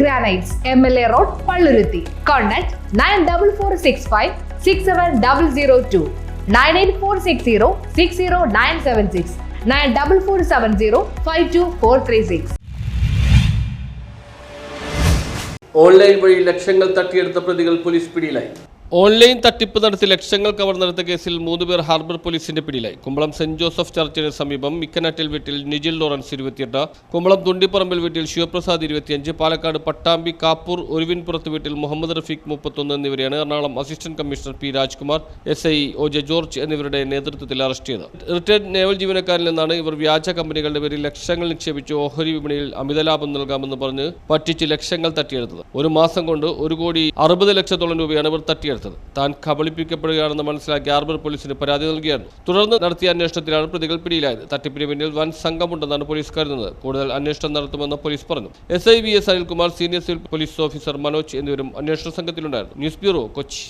Granites, MLA Road, Palluruthi. Contact 9446567002, 98460 94470 online വഴി ലക്ഷങ്ങൾ തട്ടിയെടുത്ത പ്രതികൾ പോലീസ് പിടിയിലായി. ഓൺലൈൻ തട്ടിപ്പ് നടത്തി ലക്ഷങ്ങൾ കവർന്നെടുത്ത കേസിൽ 3 പേർ ഹാർബർ പോലീസിന്റെ പിടിയിലായി. കുമ്പളം സെന്റ് ജോസഫ് ചർച്ചിന് സമീപം മിക്കനാട്ടിൽ വീട്ടിൽ നിജിൽ ലോറൻസ് 28, കുമ്പളം തുണ്ടിപ്പറമ്പിൽ വീട്ടിൽ ശിവപ്രസാദ് 25, പാലക്കാട് പട്ടാമ്പി കാപ്പൂർ ഒരുവിൻപുറത്ത് വീട്ടിൽ മുഹമ്മദ് റഫീഖ് 31 എന്നിവരെയാണ് Ernakulam assistant commissioner P Rajkumar, SI OJ George എന്നിവരുടെ നേതൃത്വത്തിൽ അറസ്റ്റ് ചെയ്തത്. റിട്ടയർഡ് നേവൽ ജീവനക്കാരിൽ നിന്നാണ് ഇവർ വ്യാജ കമ്പനികളുടെ പേരിൽ ലക്ഷങ്ങൾ നിക്ഷേപിച്ച് ഓഹരി വിപണിയിൽ അമിത ലാഭം നൽകാമെന്ന് പറഞ്ഞ് പറ്റിച്ച് ലക്ഷങ്ങൾ തട്ടിയെടുത്തത്. ഒരു മാസം കൊണ്ട് 1,60,00,000 രൂപയാണ് ഇവർ തട്ടിയെടുത്തത്. താൻ കബളിപ്പിക്കപ്പെടുകയാണെന്ന് മനസ്സിലാക്കി ഹാർബർ പോലീസിന് പരാതി നൽകിയായിരുന്നു. തുടർന്ന് നടത്തിയ അന്വേഷണത്തിലാണ് പ്രതികൾ പിടിയിലായത്. തട്ടിപ്പിന് പിന്നിൽ വൻ സംഘമുണ്ടെന്നാണ് പോലീസ് കരുതുന്നത്. കൂടുതൽ അന്വേഷണം നടത്തുമെന്ന് പോലീസ് പറഞ്ഞു. SI VS Anilkumar, senior civil police officer Manoj എന്നിവരും അന്വേഷണ സംഘത്തിലുണ്ടായിരുന്നു. News bureau, Kochi.